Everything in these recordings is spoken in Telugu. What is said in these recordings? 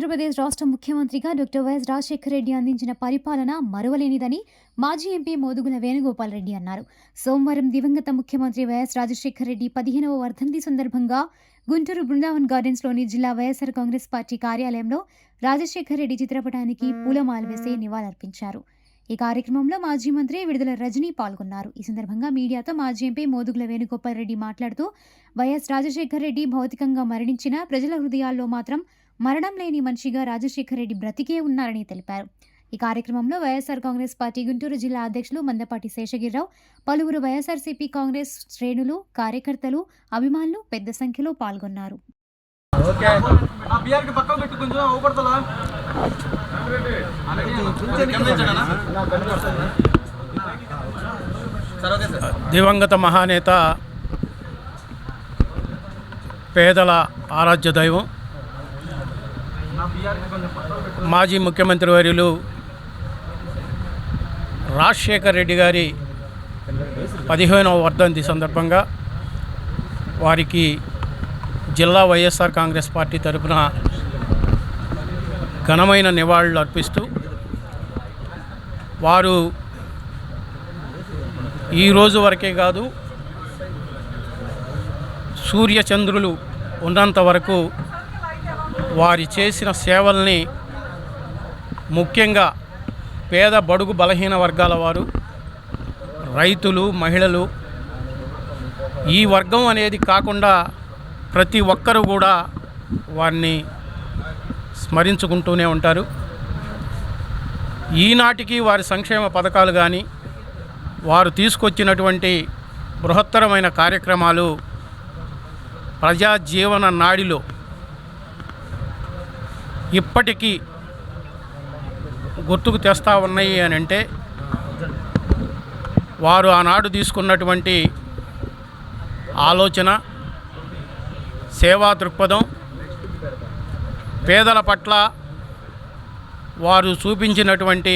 ఆంధ్రప్రదేశ్ రాష్ట్ర ముఖ్యమంత్రిగా డాక్టర్ వైఎస్ రాజశేఖర రెడ్డి అందించిన పరిపాలన మరువలేనిదని మాజీ ఎంపీ మోదుగుల వేణుగోపాల్ రెడ్డి అన్నారు. సోమవారం దివంగత ముఖ్యమంత్రి వైఎస్ రాజశేఖర రెడ్డి 15వ వర్ధంతి సందర్భంగా గుంటూరు బృందావన్ గార్డెన్స్లోని జిల్లా వైఎస్ఆర్ కాంగ్రెస్ పార్టీ కార్యాలయంలో రాజశేఖర రెడ్డి చిత్రపటానికి పూలమాల వేసి నివాళులర్పించారు. ఈ కార్యక్రమంలో మాజీ మంత్రి విడుదల రజనీ పాల్గొన్నారు. ఈ సందర్భంగా మీడియాతో మాజీ ఎంపీ మోదుగుల వేణుగోపాల్ రెడ్డి మాట్లాడుతూ వైఎస్ రాజశేఖర రెడ్డి భౌతికంగా మరణించిన ప్రజల హృదయాల్లో మాత్రం మరణం లేని మనిషిగా రాజశేఖర రెడ్డి బ్రతికే ఉన్నారని తెలిపారు. ఈ కార్యక్రమంలో వైఎస్ఆర్ కాంగ్రెస్ పార్టీ గుంటూరు జిల్లా అధ్యక్షులు మందపాటి శేషగిరిరావు, పలువురు వైఎస్ఆర్సీపీ కాంగ్రెస్ శ్రేణులు, కార్యకర్తలు, అభిమానులు పెద్ద సంఖ్యలో పాల్గొన్నారు. దివంగత మహానేత, పేదల ఆరాధ్య దైవం, మాజీ ముఖ్యమంత్రి వర్యులు రాజశేఖర్ రెడ్డి గారి 15వ వర్ధంతి సందర్భంగా వారికి జిల్లా వైఎస్ఆర్ కాంగ్రెస్ పార్టీ తరఫున ఘనమైన నివాళులు అర్పిస్తూ, వారు ఈరోజు వరకే కాదు, సూర్యచంద్రులు ఉన్నంత వరకు వారి చేసిన సేవల్ని, ముఖ్యంగా పేద బడుగు బలహీన వర్గాల వారు, రైతులు, మహిళలు, ఈ వర్గం అనేది కాకుండా ప్రతి ఒక్కరూ కూడా వారిని స్మరించుకుంటూనే ఉంటారు. ఈనాటికి వారి సంక్షేమ పథకాలు కానీ, వారు తీసుకొచ్చినటువంటి బృహత్తరమైన కార్యక్రమాలు ప్రజా జీవన నాడిలో ఇప్పటికీ గుర్తుకు తెస్తా ఉన్నాయి అని అంటే, వారు ఆనాడు తీసుకున్నటువంటి ఆలోచన, సేవా దృక్పథం, పేదల పట్ల వారు చూపించినటువంటి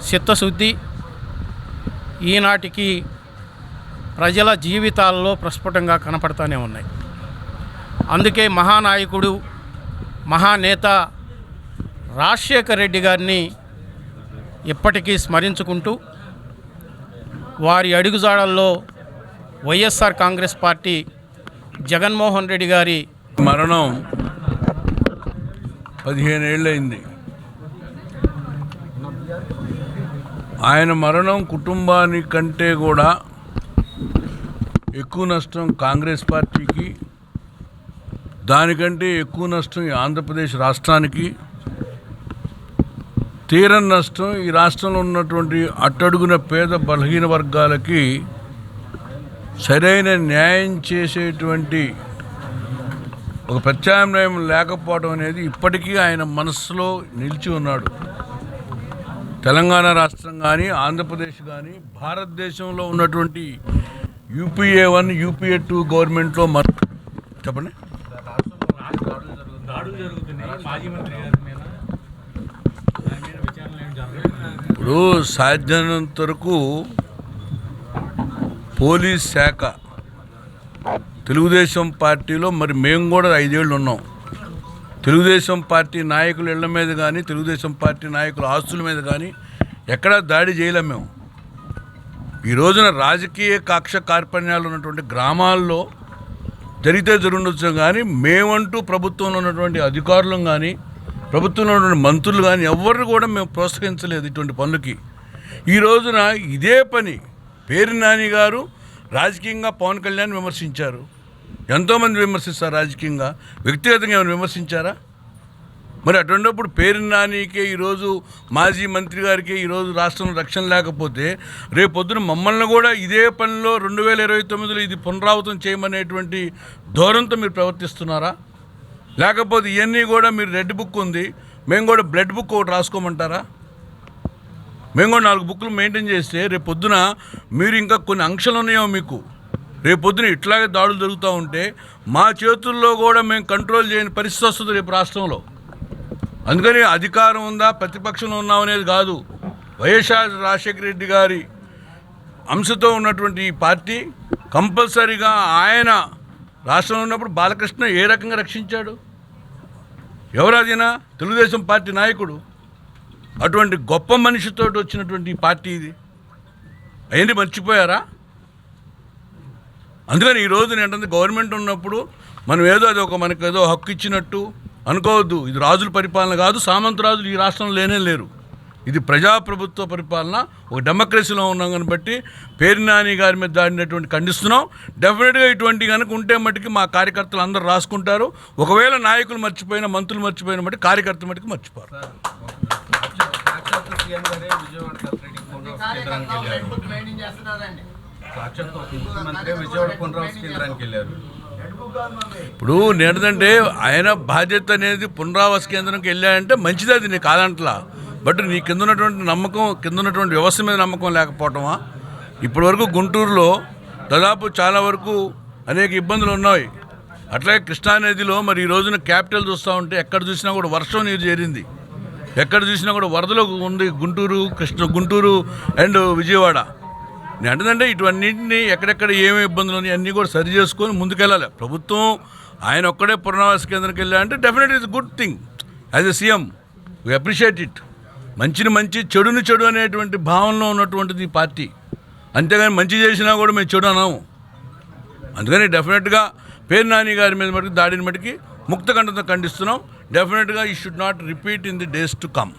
చిత్తశుద్ధి ఈనాటికి ప్రజల జీవితాల్లో ప్రస్ఫుటంగా కనపడుతూనే ఉన్నాయి. అందుకే మహానాయకుడు, మహానేత రాజశేఖర రెడ్డి గారిని ఇప్పటికీ స్మరించుకుంటూ, వారి అడుగుజాడల్లో వైఎస్ఆర్ కాంగ్రెస్ పార్టీ జగన్మోహన్ రెడ్డి గారి మరణం 15 ఏళ్ళైంది. ఆయన మరణం కుటుంబానికంటే కూడా ఎక్కువ నష్టం కాంగ్రెస్ పార్టీకి, దానికంటే ఎక్కువ నష్టం ఈ ఆంధ్రప్రదేశ్ రాష్ట్రానికి, తీరని నష్టం ఈ రాష్ట్రంలో ఉన్నటువంటి అట్టడుగున పేద బలహీన వర్గాలకి సరైన న్యాయం చేసేటువంటి ఒక ప్రత్యామ్నాయం లేకపోవడం అనేది ఇప్పటికీ ఆయన మనస్సులో నిలిచి ఉన్నాడు. తెలంగాణ రాష్ట్రం కానీ, ఆంధ్రప్రదేశ్ కానీ, భారతదేశంలో ఉన్నటువంటి యూపీఏ 1, యూపీఏ 2 గవర్నమెంట్లో చెప్పండి. ఇప్పుడు సాధ్యమైనంత వరకు పోలీస్ శాఖ, తెలుగుదేశం పార్టీలో మరి మేము కూడా 5 ఏళ్ళు ఉన్నాం. తెలుగుదేశం పార్టీ నాయకుల ఇళ్ల మీద కానీ, తెలుగుదేశం పార్టీ నాయకుల ఆస్తుల మీద కానీ ఎక్కడా దాడి చేయలేం మేము. ఈ రోజున రాజకీయ కక్ష కార్పణ్యాలు ఉన్నటువంటి గ్రామాల్లో జరిగితే జరుగుండొచ్చు, కానీ మేమంటూ ప్రభుత్వంలో ఉన్నటువంటి అధికారులు కానీ, ప్రభుత్వంలో ఉన్నటువంటి మంత్రులు కానీ ఎవరు కూడా మేము ప్రోత్సహించలేదు ఇటువంటి పనులకి. ఈ రోజున ఇదే పని పేర్ని నాని గారు రాజకీయంగా పవన్ కళ్యాణ్ విమర్శించారు. ఎంతోమంది విమర్శిస్తారు రాజకీయంగా, వ్యక్తిగతంగా ఏమైనా విమర్శించారా? మరి అటువంటిప్పుడు పేర్ని నానికే ఈరోజు మాజీ మంత్రి గారికి ఈరోజు రాష్ట్రంలో రక్షణ లేకపోతే, రేపొద్దున మమ్మల్ని కూడా ఇదే పనిలో 2029లో ఇది పునరావృతం చేయమనేటువంటి ధోరణితో మీరు ప్రవర్తిస్తున్నారా? లేకపోతే ఇవన్నీ కూడా మీరు రెడ్ బుక్ ఉంది, మేము కూడా బ్లడ్ బుక్ ఒకటి రాసుకోమంటారా? మేము కూడా 4 బుక్లు మెయింటైన్ చేస్తే రేపొద్దున మీరు ఇంకా కొన్ని ఆంక్షలు ఉన్నాయో మీకు, రేపొద్దున ఇట్లాగే దాడులు జరుగుతూ ఉంటే మా చేతుల్లో కూడా మేము కంట్రోల్ చేయని పరిస్థితి వస్తుంది రేపు రాష్ట్రంలో. అందుకని అధికారం ఉందా, ప్రతిపక్షంలో ఉన్నాం అనేది కాదు. వైఎస్ఆర్ రాజశేఖర రెడ్డి గారి అంశతో ఉన్నటువంటి ఈ పార్టీ కంపల్సరీగా ఆయన రాష్ట్రంలో ఉన్నప్పుడు బాలకృష్ణ ఏ రకంగా రక్షించాడు? ఎవరాదైనా తెలుగుదేశం పార్టీ నాయకుడు. అటువంటి గొప్ప మనిషితో వచ్చినటువంటి పార్టీ ఇది. అవన్నీ మర్చిపోయారా? అందుకని ఈరోజు ఏంటంటే గవర్నమెంట్ ఉన్నప్పుడు మనం ఏదో అది మనకు ఏదో హక్కు ఇచ్చినట్టు అనుకోవద్దు. ఇది రాజుల పరిపాలన కాదు, సామంత రాజులు ఈ రాష్ట్రంలో లేరు. ఇది ప్రజాప్రభుత్వ పరిపాలన. ఒక డెమోక్రసీలో ఉన్నాం కనుక బట్టి పేరు నాని గారి మీద దాడినటువంటి ఖండిస్తున్నాం. డెఫినెట్గా ఇటువంటి కనుక ఉంటే మట్టుకి మా కార్యకర్తలు అందరూ రాసుకుంటారు. ఒకవేళ నాయకులు మర్చిపోయినా, మంత్రులు మర్చిపోయిన మట్టి కార్యకర్తలు మట్టుకు మర్చిపోరు. ఇప్పుడు నేనంటే ఆయన బాధ్యత అనేది పునరావాస కేంద్రంకి వెళ్ళాడంటే మంచిది, అది నీ కాదంటలా. బట్ నీ కింద ఉన్నటువంటి నమ్మకం, కింద ఉన్నటువంటి వ్యవస్థ మీద నమ్మకం లేకపోవటమా? ఇప్పటి వరకు గుంటూరులో దాదాపు చాలా వరకు అనేక ఇబ్బందులు ఉన్నాయి. అట్లాగే కృష్ణానదిలో మరి ఈ రోజున క్యాపిటల్ చూస్తూ ఉంటే ఎక్కడ చూసినా కూడా వర్షం నీరు చేరింది, ఎక్కడ చూసినా కూడా వరదలు ఉంది. గుంటూరు అండ్ విజయవాడ. నేను అంటుందంటే ఇటువన్నింటినీ ఎక్కడెక్కడ ఏమేమి ఇబ్బందులు ఉన్నాయి అన్నీ కూడా సరి చేసుకొని ముందుకెళ్ళాలి. ప్రభుత్వం ఆయన ఒక్కడే పునరావాస కేంద్రంకి వెళ్ళాలంటే definitely it's good thing. As a CM we appreciate it. మంచిని మంచి, చెడుని చెడు అనేటువంటి భావనలో ఉన్నటువంటిది ఈ పార్టీ. అంతేగాని మంచి చేసినా కూడా మేము చెడు అన్నాము. అందుకని డెఫినెట్గా పేరు నాని గారి మీద మటుకు దాడిని మటుకి ముక్త కంఠంతో ఖండిస్తున్నాం. డెఫినెట్గా ఈ should not repeat in the days to come.